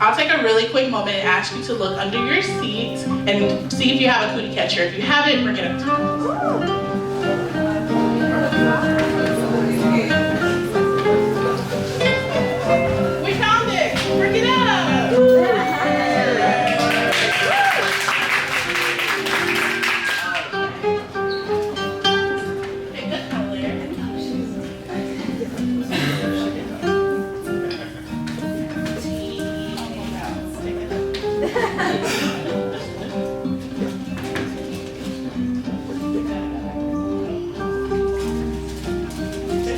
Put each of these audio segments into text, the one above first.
I'll take a really quick moment and ask you to look under your seats and see if you have a cootie catcher. If you have it, bring it up to me. We found it! Bring it up! Good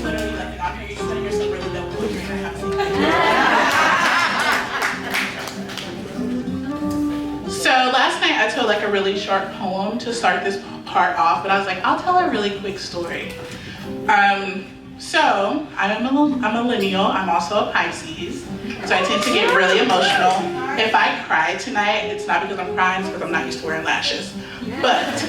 color. So last night I told like a really short poem to start this part off, but I was like, I'll tell a really quick story. So I'm a millennial, I'm also a Pisces, so I tend to get really emotional. If I cry tonight, it's not because I'm crying, it's because I'm not used to wearing lashes. But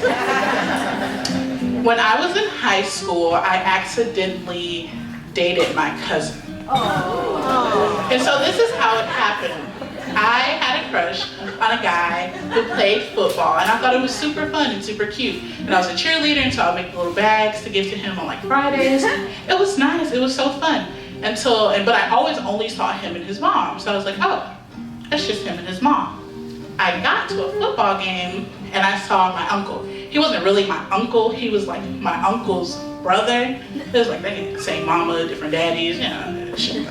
when I was in high school, I accidentally dated my cousin. And so this is how it happened. I had a crush on a guy who played football, and I thought it was super fun and super cute. And I was a cheerleader, and so I would make little bags to give to him on like Fridays. It was nice, it was so fun. But I always only saw him and his mom. So I was like, oh, that's just him and his mom. I got to a football game, and I saw my uncle. He wasn't really my uncle, he was like my uncle's brother. It was like they had the same mama, different daddies, you know, shit.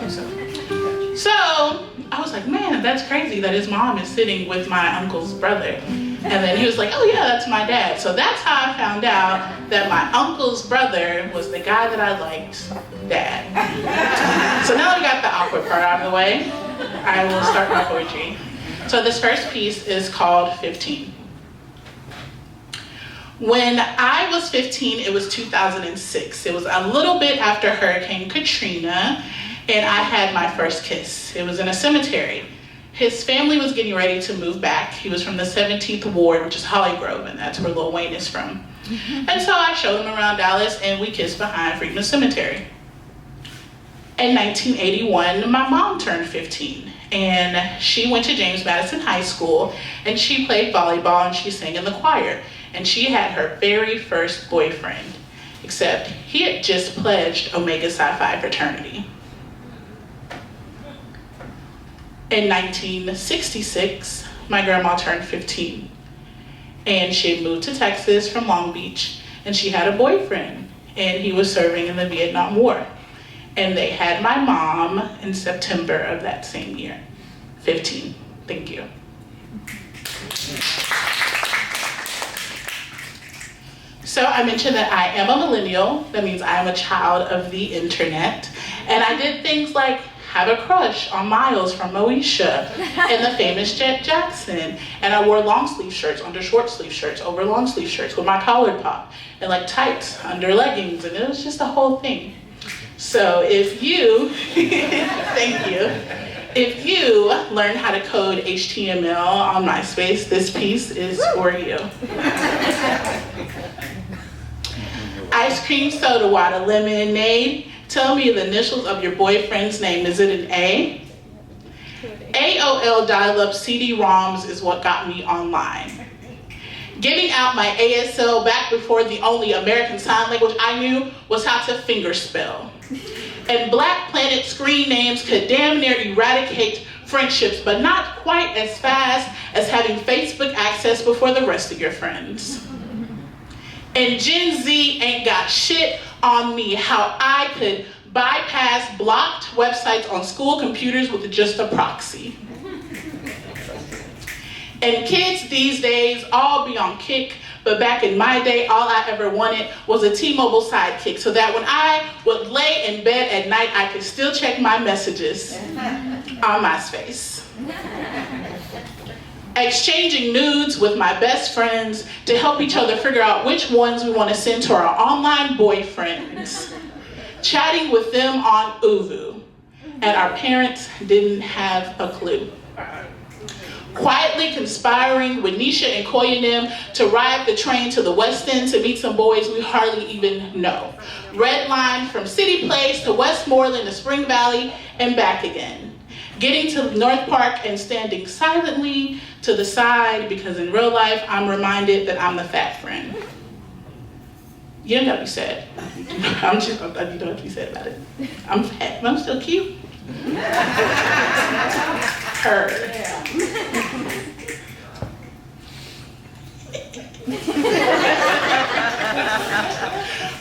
So I was like, man, that's crazy that his mom is sitting with my uncle's brother. And then he was like, oh yeah, that's my dad. So that's how I found out that my uncle's brother was the guy that I liked, dad. So now that we got the awkward part out of the way, I will start my poetry. So this first piece is called 15. When I was 15, it was 2006. It was a little bit after Hurricane Katrina, and I had my first kiss. It was in a cemetery. His family was getting ready to move back. He was from the 17th Ward, which is Holly Grove, and that's where Lil Wayne is from. And so I showed him around Dallas, and we kissed behind Freedom Cemetery. In 1981, my mom turned 15, and she went to James Madison High School, and she played volleyball, and she sang in the choir. And she had her very first boyfriend, except he had just pledged Omega Psi Phi fraternity. In 1966, my grandma turned 15, and she had moved to Texas from Long Beach, and she had a boyfriend, and he was serving in the Vietnam War. And they had my mom in September of that same year. 15. Thank you. So I mentioned that I am a millennial. That means I am a child of the internet. And I did things like have a crush on Miles from Moesha and the famous Jet Jackson. And I wore long sleeve shirts under short sleeve shirts over long sleeve shirts with my collar pop, and like tights under leggings, and it was just a whole thing. So if you, thank you, if you learn how to code HTML on MySpace, this piece is for you. Ice cream, soda, water, lemonade. Tell me the initials of your boyfriend's name. Is it an A? AOL dial-up CD-ROMs is what got me online. Getting out my ASL back before the only American Sign Language I knew was how to fingerspell. And Black Planet screen names could damn near eradicate friendships, but not quite as fast as having Facebook access before the rest of your friends. And Gen Z ain't got shit on me how I could bypass blocked websites on school computers with just a proxy. And kids these days all be on Kick, but back in my day, all I ever wanted was a T-Mobile sidekick so that when I would lay in bed at night, I could still check my messages on MySpace. Exchanging nudes with my best friends to help each other figure out which ones we want to send to our online boyfriends. Chatting with them on Uvu, and our parents didn't have a clue. Quietly conspiring with Nisha and Koya and them to ride the train to the West End to meet some boys we hardly even know. Red line from City Place to Westmoreland to Spring Valley and back again. Getting to North Park and standing silently to the side because in real life, I'm reminded that I'm the fat friend. You don't gotta be sad. You don't have to be sad about it. I'm fat, but I'm still cute. Her.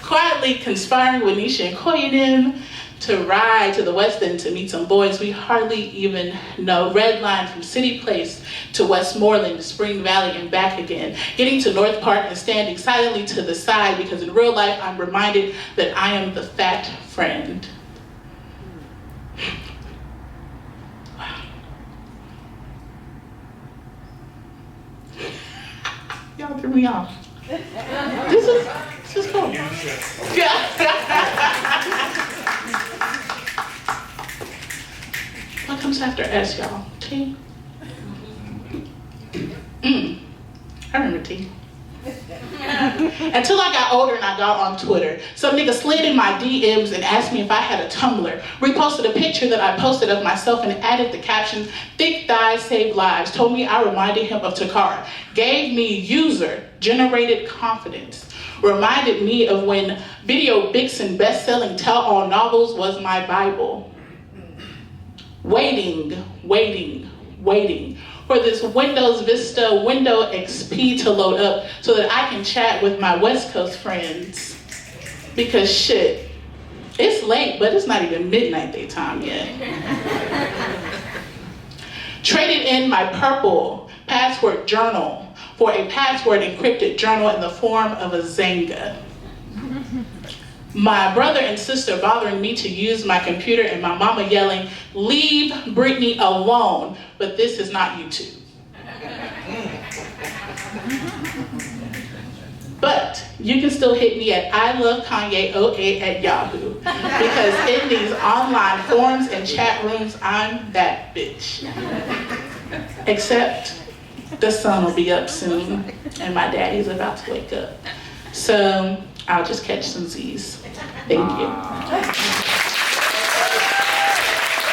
Quietly conspiring with Nisha and Koyanim to ride to the West End to meet some boys we hardly even know. Red line from City Place to Westmoreland to Spring Valley and back again. Getting to North Park and standing silently to the side because in real life I'm reminded that I am the fat friend. Wow. Y'all threw me off. This is cool. What comes after S, y'all? T? I remember T. Until I got older and I got on Twitter, some nigga slid in my DMs and asked me if I had a Tumblr, reposted a picture that I posted of myself and added the caption, "Thick thighs save lives," told me I reminded him of Takara, gave me user-generated confidence, reminded me of when Video Vixen best-selling tell-all novels was my Bible. Waiting for this Windows Vista Window XP to load up so that I can chat with my West Coast friends. Because shit, it's late, but it's not even midnight daytime yet. Traded in my purple password journal for a password encrypted journal in the form of a Zanga. My brother and sister bothering me to use my computer and my mama yelling, "Leave Brittany alone," but this is not YouTube. But you can still hit me at ilovekanye08 @ Yahoo, because in these online forums and chat rooms, I'm that bitch. Except the sun will be up soon and my daddy's about to wake up. So I'll just catch some Z's. Thank you.